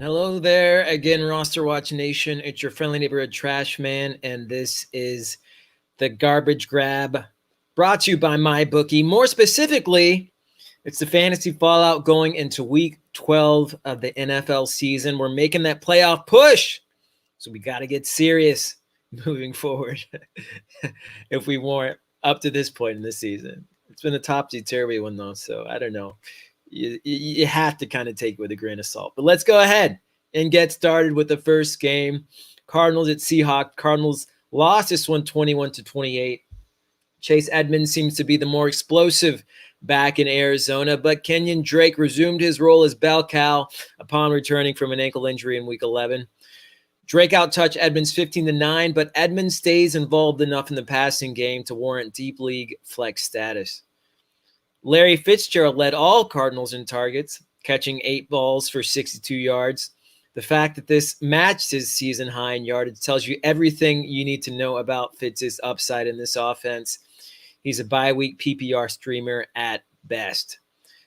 Hello there again, RosterWatch Nation. It's your friendly neighborhood trash man, and this is the Garbage Grab brought to you by MyBookie. More specifically, it's the fantasy fallout going into week 12 of the NFL season. We're making that playoff push, so we got to get serious moving forward if we weren't up to this point in the season. It's been a topsy-turvy one, though, so I don't know. You have to kind of take it with a grain of salt. But let's go ahead and get started with the first game. Cardinals at Seahawks. Cardinals lost this one 21-28. Chase Edmonds seems to be the more explosive back in Arizona, but Kenyon Drake resumed his role as bell cow upon returning from an ankle injury in Week 11. Drake outtouched Edmonds 15-9, but Edmonds stays involved enough in the passing game to warrant deep league flex status. Larry Fitzgerald led all Cardinals in targets, catching 8 balls for 62 yards. The fact that this matched his season high in yardage tells you everything you need to know about Fitz's upside in this offense. He's a bye-week PPR streamer at best.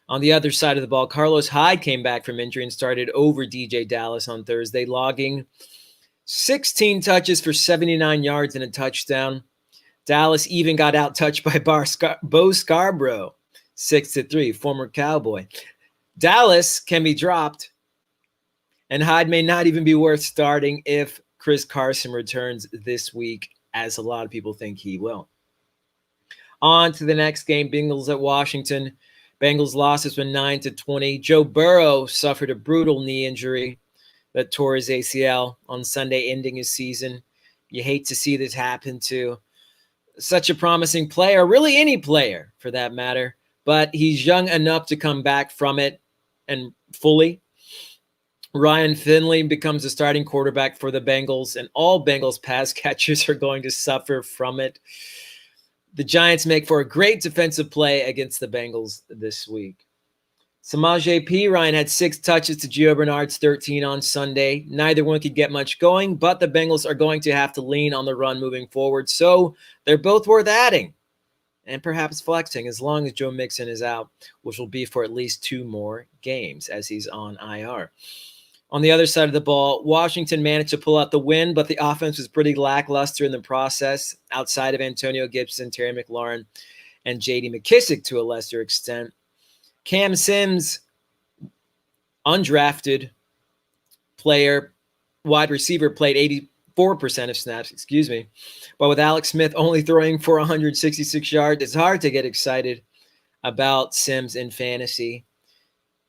On the other side of the ball, Carlos Hyde came back from injury and started over DJ Dallas on Thursday, logging 16 touches for 79 yards and a touchdown. Dallas even got out-touched by Bo Scarborough. 6-3, former Cowboy. Dallas can be dropped, and Hyde may not even be worth starting if Chris Carson returns this week, as a lot of people think he will. On to the next game, Bengals at Washington. Bengals lost this one 9-20. Joe Burrow suffered a brutal knee injury that tore his ACL on Sunday, ending his season. You hate to see this happen to such a promising player, really any player for that matter. But he's young enough to come back from it and fully. Ryan Finley becomes the starting quarterback for the Bengals, and all Bengals pass catchers are going to suffer from it. The Giants make for a great defensive play against the Bengals this week. Samaje Perine had 6 touches to Gio Bernard's 13 on Sunday. Neither one could get much going, but the Bengals are going to have to lean on the run moving forward, so they're both worth adding and perhaps flexing as long as Joe Mixon is out, which will be for at least 2 more games as he's on IR. On the other side of the ball, Washington managed to pull out the win, but the offense was pretty lackluster in the process outside of Antonio Gibson, Terry McLaurin, and J.D. McKissick to a lesser extent. Cam Sims, undrafted player, wide receiver, played 84% of snaps, But with Alex Smith only throwing for 166 yards, it's hard to get excited about Sims in fantasy.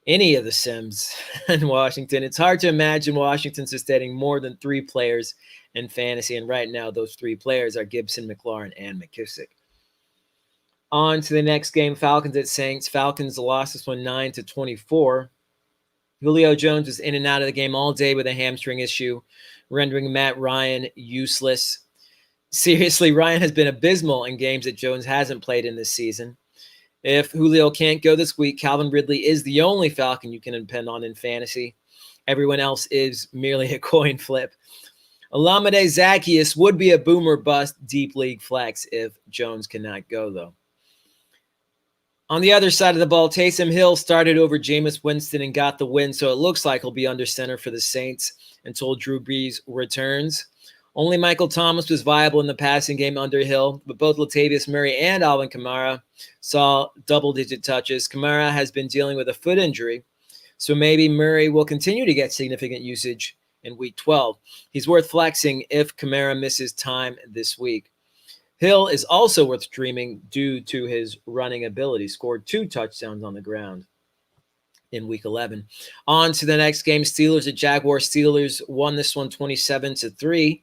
Any of the Sims in Washington. It's hard to imagine Washington sustaining more than 3 players in fantasy, and right now those 3 players are Gibson, McLaurin, and McKissick. On to the next game, Falcons at Saints. Falcons lost this one 9-24. Julio Jones was in and out of the game all day with a hamstring issue, rendering Matt Ryan useless. Seriously, Ryan has been abysmal in games that Jones hasn't played in this season. If Julio can't go this week, Calvin Ridley is the only Falcon you can depend on in fantasy. Everyone else is merely a coin flip. Olamide Zaccheaus would be a boomer bust deep league flex if Jones cannot go, though. On the other side of the ball, Taysom Hill started over Jameis Winston and got the win, so it looks like he'll be under center for the Saints until Drew Brees returns. Only Michael Thomas was viable in the passing game under Hill, but both Latavius Murray and Alvin Kamara saw double-digit touches. Kamara has been dealing with a foot injury, so maybe Murray will continue to get significant usage in Week 12. He's worth flexing if Kamara misses time this week. Hill is also worth streaming due to his running ability. Scored 2 touchdowns on the ground in Week 11. On to the next game, Steelers at Jaguars. Steelers won this one 27-3.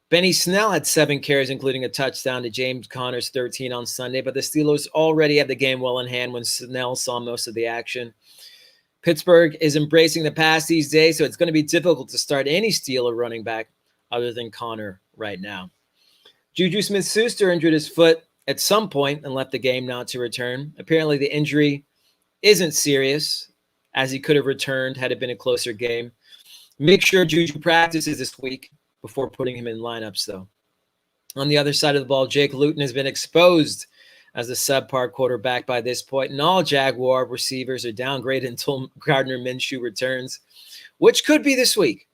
Benny Snell had 7 carries, including a touchdown to James Conner's 13 on Sunday, but the Steelers already had the game well in hand when Snell saw most of the action. Pittsburgh is embracing the pass these days, so it's going to be difficult to start any Steeler running back other than Conner right now. Juju Smith-Schuster injured his foot at some point and left the game not to return. Apparently the injury isn't serious, as he could have returned had it been a closer game. Make sure Juju practices this week before putting him in lineups, though. On the other side of the ball, Jake Luton has been exposed as a subpar quarterback by this point, and all Jaguar receivers are downgraded until Gardner Minshew returns, which could be this week.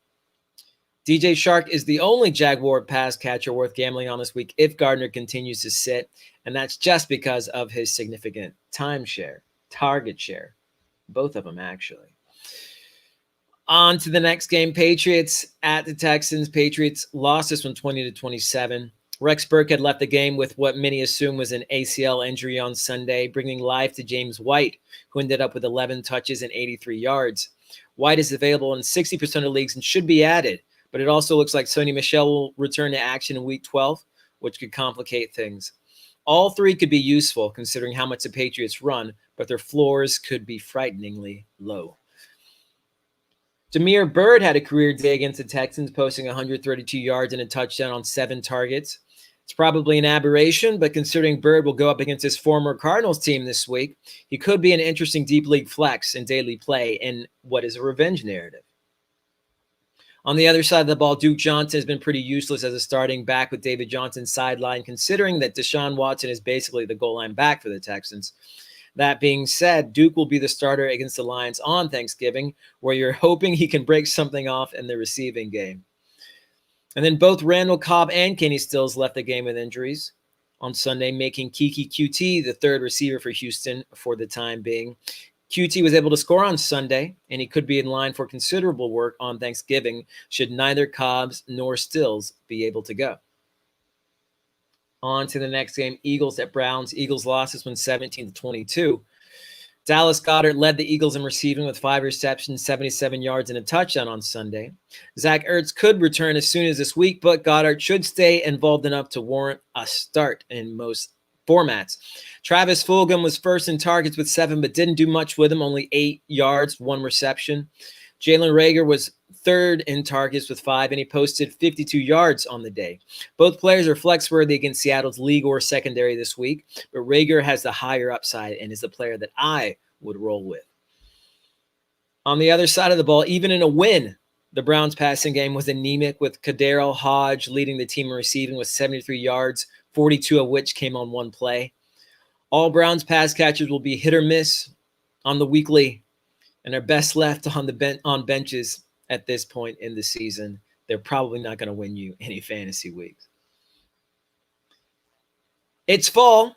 DJ Shark is the only Jaguar pass catcher worth gambling on this week if Gardner continues to sit, and that's just because of his significant target share, both of them actually. On to the next game, Patriots at the Texans. Patriots lost this one 20-27. Rex Burkhead left the game with what many assume was an ACL injury on Sunday, bringing life to James White, who ended up with 11 touches and 83 yards. White is available in 60% of leagues and should be added, but it also looks like Sony Michel will return to action in Week 12, which could complicate things. All three could be useful considering how much the Patriots run, but their floors could be frighteningly low. Damiere Byrd had a career day against the Texans, posting 132 yards and a touchdown on 7 targets. It's probably an aberration, but considering Byrd will go up against his former Cardinals team this week, he could be an interesting deep league flex in daily play in what is a revenge narrative. On the other side of the ball, Duke Johnson has been pretty useless as a starting back with David Johnson sidelined, considering that Deshaun Watson is basically the goal line back for the Texans. That being said, Duke will be the starter against the Lions on Thanksgiving, where you're hoping he can break something off in the receiving game. And then both Randall Cobb and Kenny Stills left the game with injuries on Sunday, making Kiki QT the third receiver for Houston for the time being. QT was able to score on Sunday, and he could be in line for considerable work on Thanksgiving should neither Cobbs nor Stills be able to go. On to the next game, Eagles at Browns. Eagles lost this one 17-22. Dallas Goedert led the Eagles in receiving with 5 receptions, 77 yards, and a touchdown on Sunday. Zach Ertz could return as soon as this week, but Goddard should stay involved enough to warrant a start in most formats. Travis Fulgham was first in targets with 7, but didn't do much with him, only 8 yards, 1 reception. Jalen Reagor was third in targets with 5, and he posted 52 yards on the day. Both players are flex-worthy against Seattle's league or secondary this week, but Reagor has the higher upside and is the player that I would roll with. On the other side of the ball, even in a win, the Browns passing game was anemic, with Kaderil Hodge leading the team in receiving with 73 yards, 42 of which came on 1 play. All Browns pass catchers will be hit or miss on the weekly and are best left on benches at this point in the season. They're probably not going to win you any fantasy weeks. It's fall,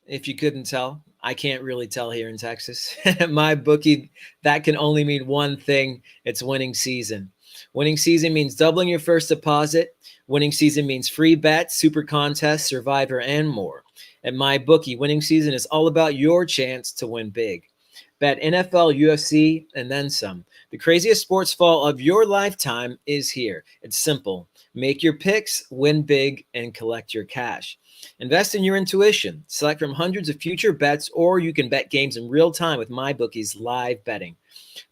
if you couldn't tell. I can't really tell here in Texas. My bookie, that can only mean one thing. It's winning season. Winning season means doubling your first deposit. Winning season means free bets, super contests, survivor, and more. At my bookie, winning season is all about your chance to win big. Bet NFL, UFC, and then some. The craziest sports fall of your lifetime is here. It's simple. Make your picks, win big, and collect your cash. Invest in your intuition. Select from hundreds of future bets, or you can bet games in real time with MyBookie's live betting.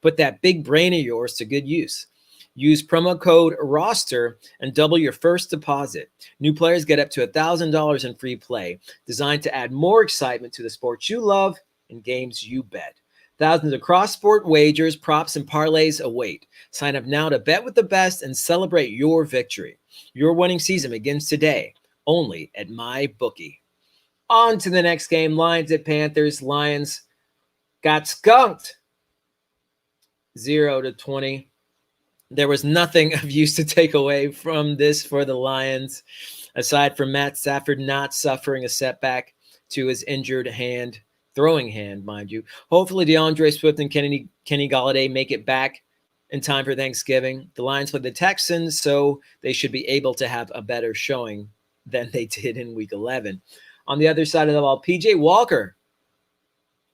Put that big brain of yours to good use. Use promo code ROSTER and double your first deposit. New players get up to $1,000 in free play, designed to add more excitement to the sports you love and games you bet. Thousands of cross-sport wagers, props, and parlays await. Sign up now to bet with the best and celebrate your victory. Your winning season begins today, only at MyBookie. On to the next game, Lions at Panthers. Lions got skunked 0-20. There was nothing of use to take away from this for the Lions, aside from Matt Stafford not suffering a setback to his injured hand. Throwing hand, mind you. Hopefully DeAndre Swift and Kenny Golladay make it back in time for Thanksgiving. The Lions play the Texans, so they should be able to have a better showing than they did in Week 11. On the other side of the ball, P.J. Walker,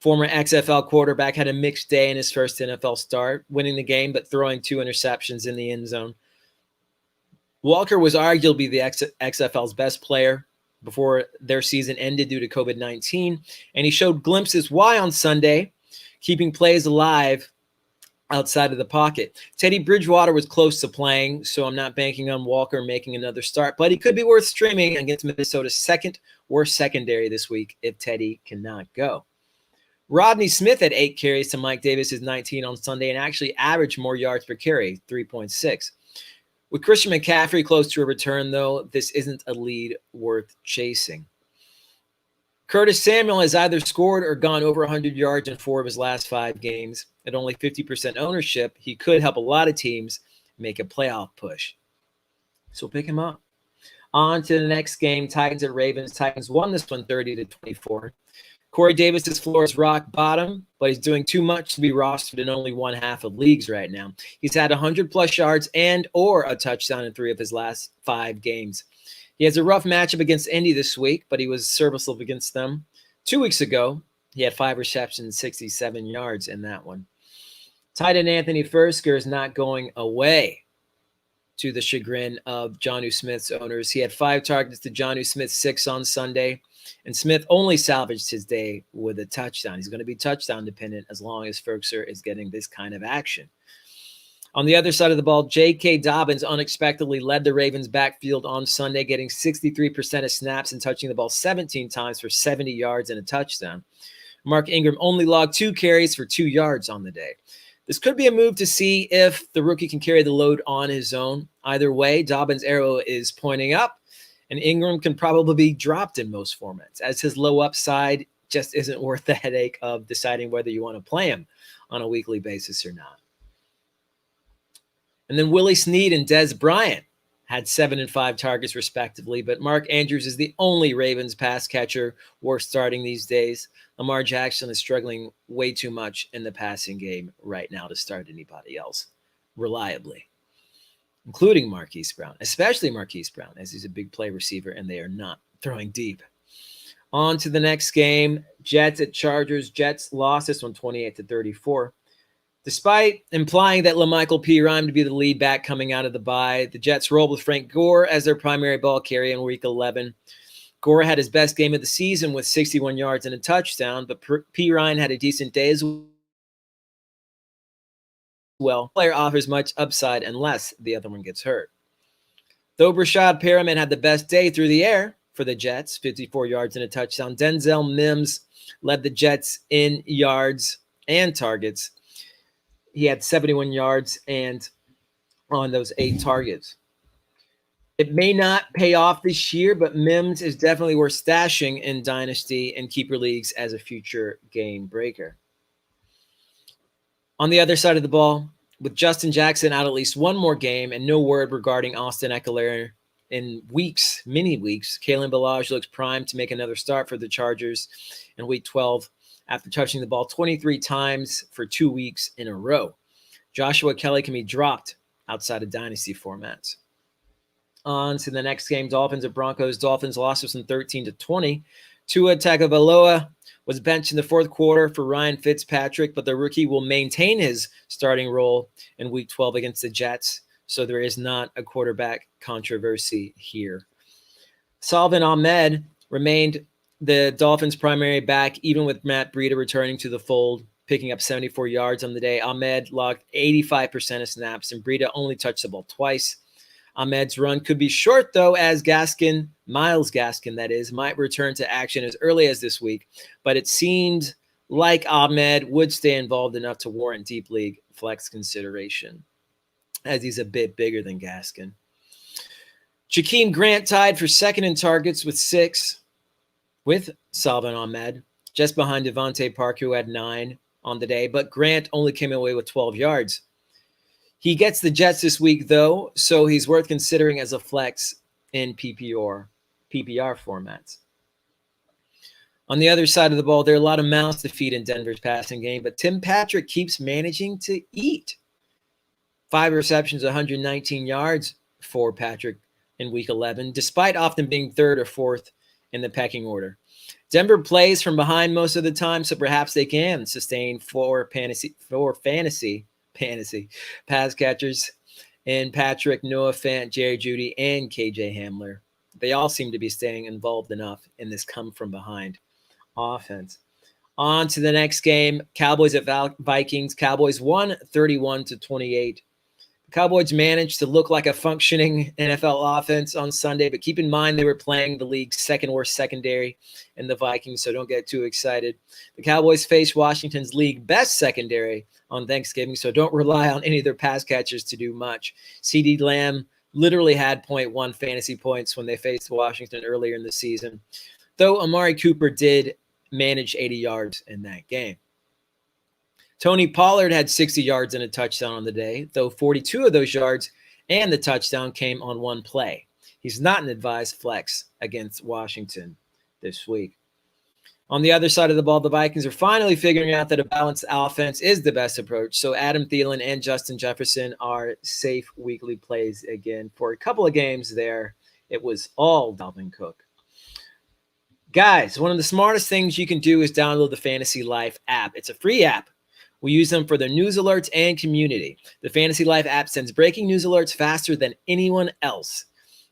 former XFL quarterback, had a mixed day in his first NFL start, winning the game but throwing 2 interceptions in the end zone. Walker was arguably the XFL's best player before their season ended due to COVID-19, and he showed glimpses why on Sunday, keeping plays alive outside of the pocket. Teddy Bridgewater was close to playing, so I'm not banking on Walker making another start, but he could be worth streaming against Minnesota's second worst secondary this week if Teddy cannot go. Rodney Smith had 8 carries to Mike Davis's 19 on Sunday and actually averaged more yards per carry, 3.6. With Christian McCaffrey close to a return, though, this isn't a lead worth chasing. Curtis Samuel has either scored or gone over 100 yards in 4 of his last 5 games. At only 50% ownership, he could help a lot of teams make a playoff push. So pick him up. On to the next game, Titans at Ravens. Titans won this one 30-24. Corey Davis's floor is rock bottom, but he's doing too much to be rostered in only one half of leagues right now. He's had 100-plus yards and or a touchdown in 3 of his last 5 games. He has a rough matchup against Indy this week, but he was serviceable against them. 2 weeks ago, he had 5 receptions, 67 yards in that one. Tight end Anthony Fersker is not going away, to the chagrin of Jonnu Smith's owners. He had 5 targets to Jonnu Smith's 6 on Sunday, and Smith only salvaged his day with a touchdown. He's going to be touchdown dependent as long as Ferkser is getting this kind of action. On the other side of the ball, J.K. Dobbins unexpectedly led the Ravens' backfield on Sunday, getting 63% of snaps and touching the ball 17 times for 70 yards and a touchdown. Mark Ingram only logged 2 carries for 2 yards on the day. This could be a move to see if the rookie can carry the load on his own. Either way, Dobbins' arrow is pointing up, and Ingram can probably be dropped in most formats, as his low upside just isn't worth the headache of deciding whether you want to play him on a weekly basis or not. And then Willie Snead and Dez Bryant had 7 and 5 targets respectively, but Mark Andrews is the only Ravens pass catcher worth starting these days. Lamar Jackson is struggling way too much in the passing game right now to start anybody else reliably, including Marquise Brown, especially Marquise Brown, as he's a big play receiver and they are not throwing deep. On to the next game, Jets at Chargers. Jets lost this one 28-34. Despite implying that LaMichael Pirine to be the lead back coming out of the bye, the Jets rolled with Frank Gore as their primary ball carrier in Week 11. Gore had his best game of the season with 61 yards and a touchdown, but Pirine had a decent day as well. The player offers much upside unless the other one gets hurt. Though Brashad Perriman had the best day through the air for the Jets, 54 yards and a touchdown, Denzel Mims led the Jets in yards and targets. He had 71 yards and on those 8 targets. It may not pay off this year, but Mims is definitely worth stashing in Dynasty and Keeper Leagues as a future game breaker. On the other side of the ball, with Justin Jackson out at least one more game and no word regarding Austin Eckler in weeks, many weeks, Kalen Ballage looks primed to make another start for the Chargers in Week 12 after touching the ball 23 times for 2 weeks in a row. Joshua Kelly can be dropped outside of Dynasty formats. On to the next game, Dolphins at Broncos. Dolphins lost this one 13-20. Tua Tagovailoa was benched in the 4th quarter for Ryan Fitzpatrick, but the rookie will maintain his starting role in Week 12 against the Jets, so there is not a quarterback controversy here. Salvin Ahmed remained the Dolphins' primary back, even with Matt Breida returning to the fold, picking up 74 yards on the day. Ahmed logged 85% of snaps, and Breida only touched the ball twice. Ahmed's run could be short, though, as Myles Gaskin, that is, might return to action as early as this week. But it seemed like Ahmed would stay involved enough to warrant deep league flex consideration, as he's a bit bigger than Gaskin. Jakeem Grant tied for second in targets with 6 with Salvin Ahmed, just behind Devontae Parker, who had 9 on the day. But Grant only came away with 12 yards. He gets the Jets this week, though, so he's worth considering as a flex in PPR formats. On the other side of the ball, there are a lot of mouths to feed in Denver's passing game, but Tim Patrick keeps managing to eat. 5 receptions, 119 yards for Patrick in Week 11, despite often being 3rd or 4th in the pecking order. Denver plays from behind most of the time, so perhaps they can sustain 4 fantasy pass catchers in Patrick, Noah Fant, Jerry Jeudy, and KJ Hamler. They all seem to be staying involved enough in this come-from-behind offense. On to the next game, Cowboys at Vikings. Cowboys won 31-28. The Cowboys managed to look like a functioning NFL offense on Sunday, but keep in mind they were playing the league's second-worst secondary in the Vikings, so don't get too excited. The Cowboys faced Washington's league-best secondary on Thanksgiving, so don't rely on any of their pass catchers to do much. CeeDee Lamb literally had 0.1 fantasy points when they faced Washington earlier in the season. though Amari Cooper did manage 80 yards in that game. Tony Pollard had 60 yards and a touchdown on the day, though 42 of those yards and the touchdown came on one play. He's not an advised flex against Washington this week. On the other side of the ball, the Vikings are finally figuring out that a balanced offense is the best approach. So Adam Thielen and Justin Jefferson are safe weekly plays again. For a couple of games there, it was all Dalvin Cook. Guys, one of the smartest things you can do is download the Fantasy Life app. It's a free app. We use them for their news alerts and community. The Fantasy Life app sends breaking news alerts faster than anyone else.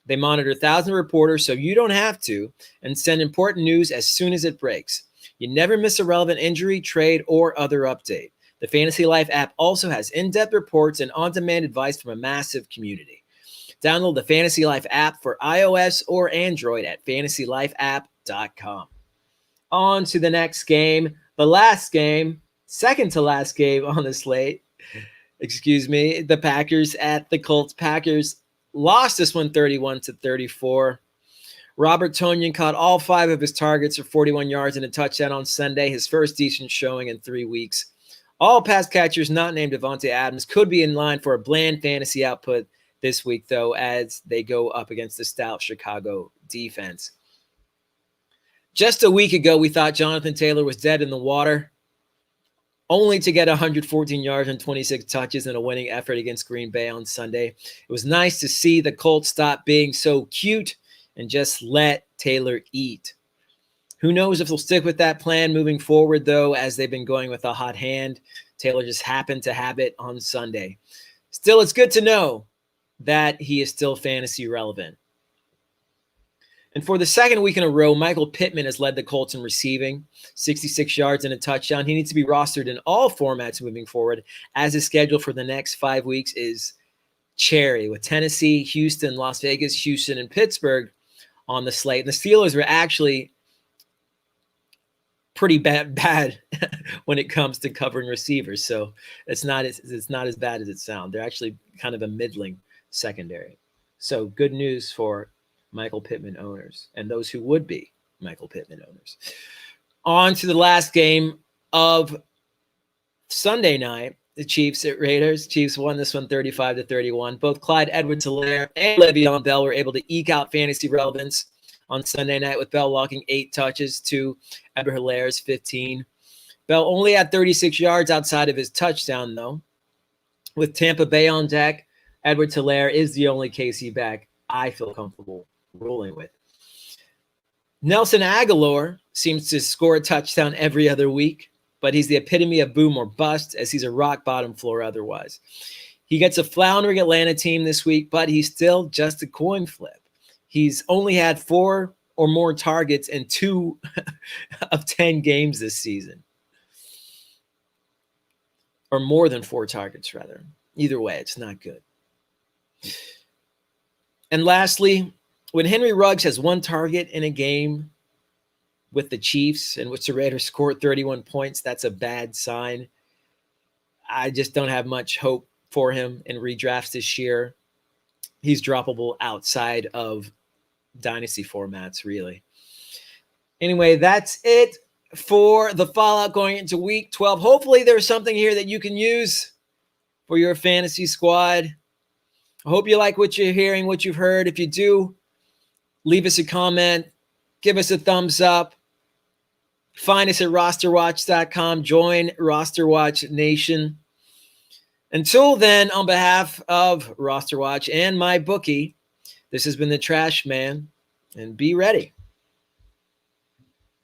They monitor 1,000 reporters so you don't have to, and send important news as soon as it breaks. You never miss a relevant injury, trade, or other update. The Fantasy Life app also has in-depth reports and on-demand advice from a massive community. Download the Fantasy Life app for iOS or Android at fantasylifeapp.com. On to the next game, the last game, second to last game on the slate. The Packers at the Colts. Packers lost this one 31-34. Robert Tonyan caught all 5 of his targets for 41 yards and a touchdown on Sunday, his first decent showing in 3 weeks. All pass catchers not named Devontae Adams could be in line for a bland fantasy output this week, though, as they go up against the stout Chicago defense. Just a week ago, we thought Jonathan Taylor was dead in the water, only to get 114 yards and 26 touches in a winning effort against Green Bay on Sunday. It was nice to see the Colts stop being so cute and just let Taylor eat. Who knows if they'll stick with that plan moving forward, though, as they've been going with a hot hand. Taylor just happened to have it on Sunday. Still, it's good to know that he is still fantasy relevant. And for the second week in a row, Michael Pittman has led the Colts in receiving, 66 yards and a touchdown. He needs to be rostered in all formats moving forward, as his schedule for the next 5 weeks is cherry, with Tennessee, Houston, Las Vegas, Houston, and Pittsburgh on the slate. And the Steelers were actually pretty bad when it comes to covering receivers. So it's not as bad as it sounds. They're actually kind of a middling secondary. So good news for Michael Pittman owners and those who would be Michael Pittman owners. On to the last game of Sunday night, the Chiefs at Raiders. Chiefs won this one 35-31. Both Clyde Edwards-Helaire and Le'Veon Bell were able to eke out fantasy relevance on Sunday night, with Bell logging 8 touches to Edwards-Helaire's 15. Bell only had 36 yards outside of his touchdown, though. With Tampa Bay on deck, Edwards-Helaire is the only KC back I feel comfortable rolling with. Nelson Aguilar seems to score a touchdown every other week, but he's the epitome of boom or bust, as he's a rock bottom floor otherwise. He gets a floundering Atlanta team this week, but he's still just a coin flip. He's only had 4 or more targets in 2 of 10 games this season. Or more than 4 targets, rather. Either way, it's not good. And lastly, when Henry Ruggs has 1 target in a game with the Chiefs, in which the Raiders scored 31 points, that's a bad sign. I just don't have much hope for him in redrafts this year. He's droppable outside of dynasty formats, really. Anyway, that's it for the fallout going into week 12. Hopefully there's something here that you can use for your fantasy squad. I hope you like what you're hearing, what you've heard. If you do, leave us a comment, give us a thumbs up. Find us at RosterWatch.com. Join RosterWatch Nation. Until then, on behalf of RosterWatch and my bookie, this has been the Trash Man, and be ready.